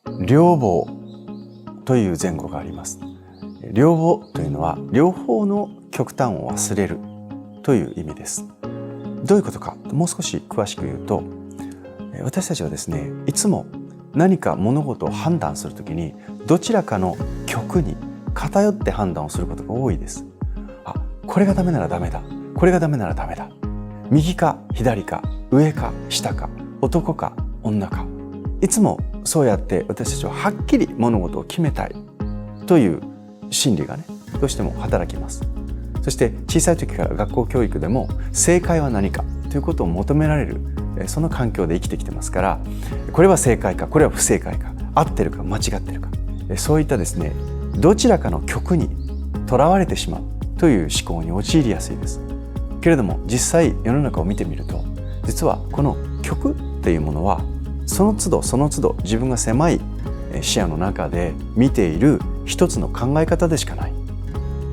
両方という前後があります。両方というのは両方の極端を忘れるという意味です。どういうことか、もう少し詳しく言うと、私たちはですね、いつも何か物事を判断するときにどちらかの極に偏って判断をすることが多いです。これがダメならダメだ、これがダメならダメだ、右か左か、上か下か、男か女か、いつもそうやって私たちははっきり物事を決めたいという心理がね、どうしても働きます。そして小さい時から学校教育でも正解は何かということを求められる、その環境で生きてきてますから、これは正解か、これは不正解か、合ってるか間違ってるか、そういったですね、どちらかの極にとらわれてしまうという思考に陥りやすいです。けれども実際世の中を見てみると、実はこの極っていうものはその都度その都度自分が狭い視野の中で見ている一つの考え方でしかない。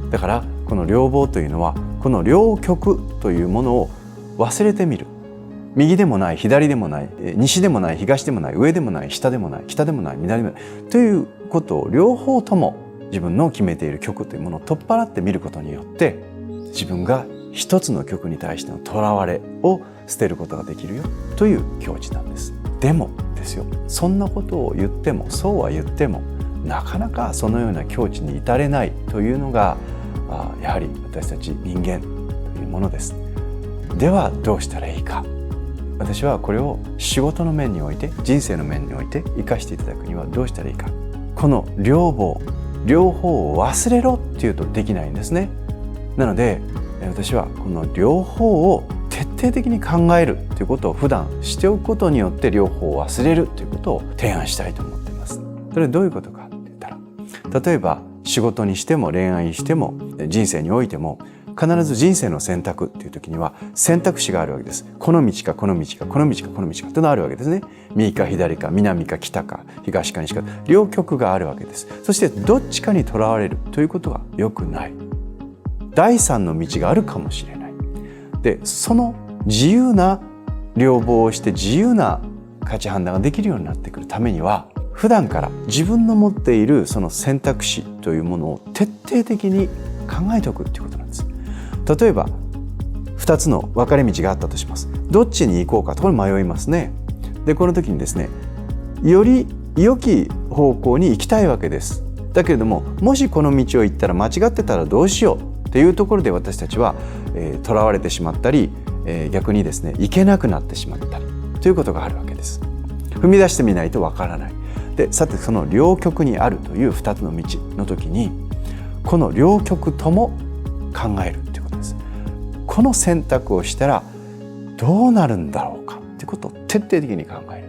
だからこの両方というのは、この両極というものを忘れてみる。右でもない、左でもない、西でもない、東でもない、上でもない、下でもない、北でもない、南でもないということを両方とも自分の決めている極というものを取っ払ってみることによって、自分が一つの極に対してのとらわれを捨てることができるよという境地なんです。でもですよ、そんなことを言っても、そうは言ってもなかなかそのような境地に至れないというのが、やはり私たち人間というものです。ではどうしたらいいか。私はこれを仕事の面において、人生の面において生かしていただくにはどうしたらいいか。この両方を忘れろっていうとできないんですね。なので私はこの両方を徹底的に考えるということを普段しておくことによって、両方を忘れるということを提案したいと思っています。それはどういうことかって言ったら、例えば仕事にしても恋愛にしても人生においても、必ず人生の選択っていう時には選択肢があるわけです。この道かこの道か、この道かこの道かというのがあるわけですね。右か左か、南か北か、東か西か、両極があるわけです。そしてどっちかにとらわれるということは良くない。第三の道があるかもしれない。で、その自由な両方をして自由な価値判断ができるようになってくるためには、普段から自分の持っているその選択肢というものを徹底的に考えておくということなんです。例えば2つの分かれ道があったとします。どっちに行こうかと、これ迷いますね。で、この時にですね、より良き方向に行きたいわけです。だけれども、もしこの道を行ったら間違ってたらどうしようっていうところで私たちはとらわれてしまったり、逆にですね、行けなくなってしまったりということがあるわけです。踏み出してみないとわからない。で、さてその両極にあるという2つの道の時に、この両極とも考えるということです。この選択をしたらどうなるんだろうかということを徹底的に考える。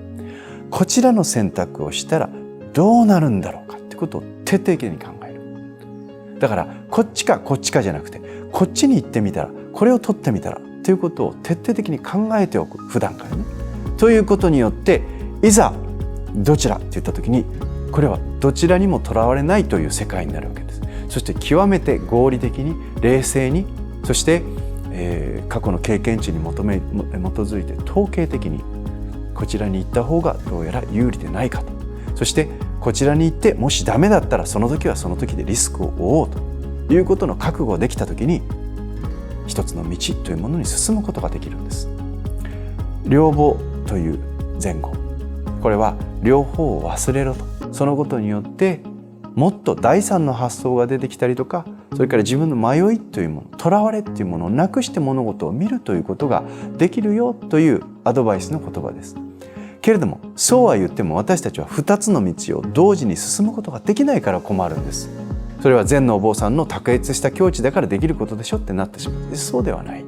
こちらの選択をしたらどうなるんだろうかということを徹底的に考える。だからこっちかこっちかじゃなくて、こっちに行ってみたら、これを取ってみたらということを徹底的に考えておく、普段からね。ということによって、いざどちらって言った時に、これはどちらにもとらわれないという世界になるわけです。そして極めて合理的に、冷静に、そして、過去の経験値に基づいて統計的にこちらに行った方がどうやら有利でないかと。そしてこちらに行ってもしダメだったら、その時はその時でリスクを負おうということの覚悟ができた時に、一つの道というものに進むことができるんです。両方という前後、これは両方を忘れろと。そのことによってもっと第三の発想が出てきたりとか、それから自分の迷いというもの、とらわれというものをなくして物事を見るということができるよというアドバイスの言葉です。けれども、そうは言っても私たちは2つの道を同時に進むことができないから困るんです。それは禅のお坊さんの卓越した境地だからできることでしょってなってしまう。そうではない。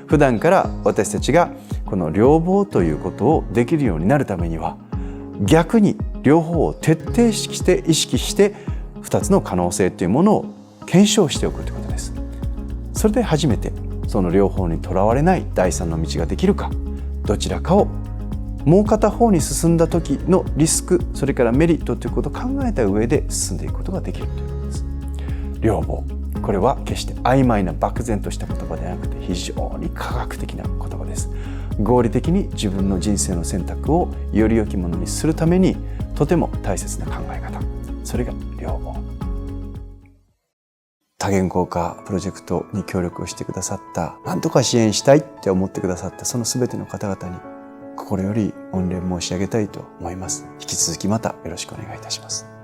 普段から私たちがこの両方ということをできるようになるためには、逆に両方を徹底して意識して2つの可能性というものを検証しておくということです。それで初めてその両方にとらわれない第三の道ができるか、どちらかをもう片方に進んだ時のリスク、それからメリットということを考えた上で進んでいくことができるということです。両方、これは決して曖昧な漠然とした言葉ではなくて、非常に科学的な言葉です。合理的に自分の人生の選択をより良きものにするために、とても大切な考え方、それが両方。多言語化プロジェクトに協力をしてくださった、何とか支援したいって思ってくださったその全ての方々に心より御礼申し上げたいと思います。引き続きまたよろしくお願いいたします。